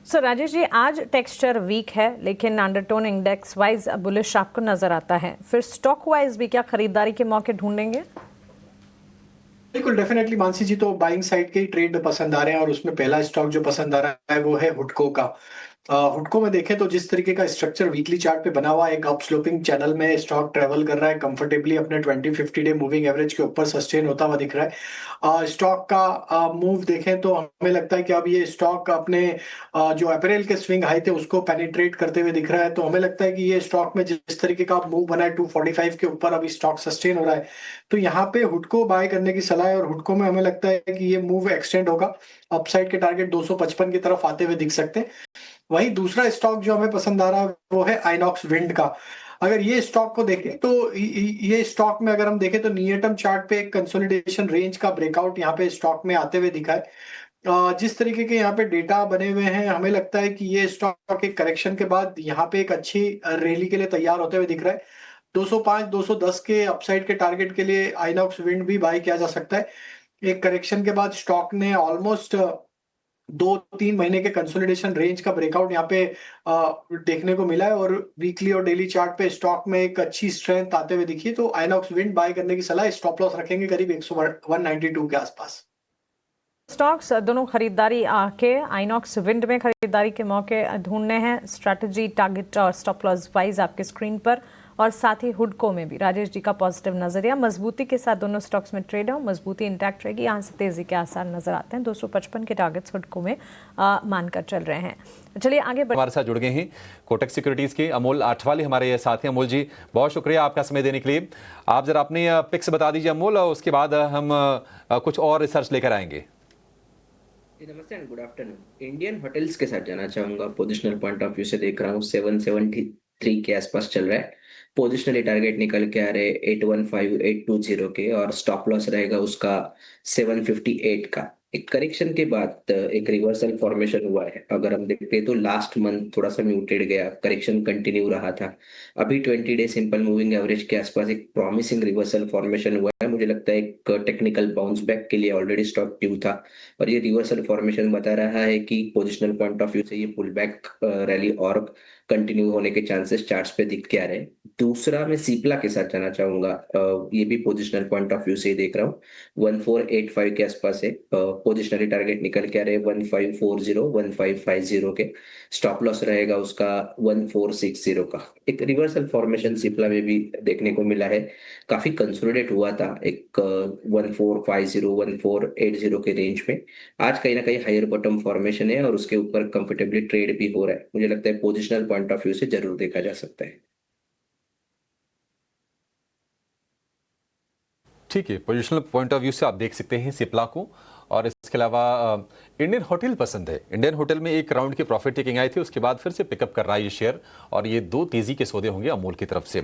Sir Rajesh ji, आज texture week है लेकिन अंडरटोन इंडेक्स वाइज बुलिश आपको नजर आता है, फिर स्टॉक वाइज भी क्या खरीदारी के मौके ढूंढेंगे? बिल्कुल डेफिनेटली मानसी जी तो बाइंग साइड के ही ट्रेड पसंद आ रहे हैं और उसमें पहला स्टॉक जो पसंद आ रहा है वो है हुडको का। हुडको में देखें तो जिस तरीके का स्ट्रक्चर वीकली चार्ट पे बना हुआ है, एक अप स्लोपिंग चैनल में स्टॉक ट्रेवल कर रहा है कंफर्टेबली अपने 20-50 डे मूविंग एवरेज के ऊपर सस्टेन होता हुआ दिख रहा है। स्टॉक का मूव देखें तो हमें लगता है कि अब ये स्टॉक अपने जो अप्रैल के स्विंग हाई थे उसको पेनिट्रेट करते हुए दिख रहा है। तो हमें लगता है कि ये स्टॉक में जिस तरीके का मूव बना है 245 के ऊपर अभी स्टॉक सस्टेन हो रहा है, तो यहाँ पे हुडको बाय करने की सलाह है। और हुडको में हमें लगता है कि ये मूव एक्सटेंड होगा, अपसाइड के टारगेट 255 की तरफ आते हुए दिख सकते हैं। वहीं दूसरा स्टॉक जो हमें पसंद आ रहा है वो है आइनॉक्स विंड का। अगर ये स्टॉक को देखें तो ये स्टॉक में अगर हम देखें तो नियर टर्म चार्ट पे एक कंसोलिडेशन रेंज का ब्रेकआउट यहाँ पे स्टॉक में आते हुए दिखा है। जिस तरीके के यहाँ पे डेटा बने हुए हैं, हमें लगता है कि ये स्टॉक एक करेक्शन के बाद यहाँ पे एक अच्छी रैली के लिए तैयार होते हुए दिख रहा है। 205 210 के अपसाइड के टारगेट के लिए आइनॉक्स विंड भी बाय किया जा सकता है। एक करेक्शन के बाद स्टॉक ने ऑलमोस्ट 2-3 महीने के कंसोलिडेशन रेंज का ब्रेकआउट यहाँ पे देखने को मिला है और वीकली और डेली चार्ट पे स्टॉक में एक अच्छी स्ट्रेंथ आते हुए दिखी। तो आइनॉक्स विंड बाय करने की सलाह, स्टॉप लॉस रखेंगे करीब 192 के आसपास। स्टॉक्स दोनों खरीदारी आके आइनॉक्स विंड में खरीदारी के मौके ढूंढने हैं, स्ट्रैटेजी टारगेट और स्टॉप लॉस वाइज आपके स्क्रीन पर, और साथ ही हुडको में भी राजेश जी का पॉजिटिव नजरिया, मजबूती के साथ दोनों स्टॉक्स में ट्रेड हो, मजबूती इंटैक्ट रहेगी, यहाँ से तेजी के आसार नजर आते हैं। 255 के टारगेट्स हुडको में मानकर चल रहे हैं। चलिए आगे हमारे साथ जुड़ गए हैं कोटक सिक्योरिटीज के अमोल आठवाले हमारे साथ हैं। अमोल जी, बहुत शुक्रिया आपका समय देने के लिए। आप जरा अपने पिक्स बता दीजिए अमोल, और उसके बाद हम कुछ और रिसर्च लेकर आएंगे। नमस्ते and good afternoon. Indian hotels के साथ जाना चाहूंगा। पोजिशनल पॉइंट ऑफ व्यू से देख रहा हूँ 773 के आसपास चल रहा है। पोजिशनली टारगेट निकल के आ रहे 815 820 के, और स्टॉप लॉस रहेगा उसका 758 का। एक करेक्शन के बाद एक रिवर्सल फॉर्मेशन हुआ है। अगर हम देखते हैं तो लास्ट मंथ थोड़ा सा म्यूटेड गया, करेक्शन कंटिन्यू रहा था। अभी 20 डे सिंपल मूविंग एवरेज के आसपास एक प्रॉमिसिंग रिवर्सल फॉर्मेशन हुआ है। मुझे लगता है एक टेक्निकल बाउंस बैक के लिए ऑलरेडी स्टॉक ड्यू था, और ये रिवर्सल फॉर्मेशन बता रहा है कि पोजिशनल पॉइंट ऑफ व्यू से ये पुल बैक रैली और कंटिन्यू होने के चांसेस चार्ट्स पे दिख के आ रहे हैं। दूसरा मैं सीप्ला के साथ जाना चाहूंगा। ये भी पोजिशनल पॉइंट ऑफ व्यू से ही देख रहा हूँ, 1485 के आसपास है। पोजिशनली टारगेट निकल के आ रहे 1540 1550 के। स्टॉप लॉस रहेगा उसका 1460 का। एक रिवर्सल फॉर्मेशन सिप्ला में भी देखने को मिला है। काफी कंसोलिडेट हुआ था एक 1450 1480 के रेंज में। आज कहीं ना कहीं हायर बॉटम फॉर्मेशन है और उसके ऊपर कंफर्टेबली ट्रेड भी हो रहा है। मुझे लगता है पोजिशनल पॉइंट ऑफ व्यू से जरूर देखा जा सकता है। ठीक है, पोजिशनल पॉइंट ऑफ व्यू से आप देख सकते हैं सिप्ला को। और इसके अलावा इंडियन होटल पसंद है। इंडियन होटल में एक राउंड की प्रॉफिट टेकिंग आई थी, उसके बाद फिर से पिकअप कर रहा है ये शेयर, और ये दो तेजी के सौदे होंगे अमूल की तरफ से।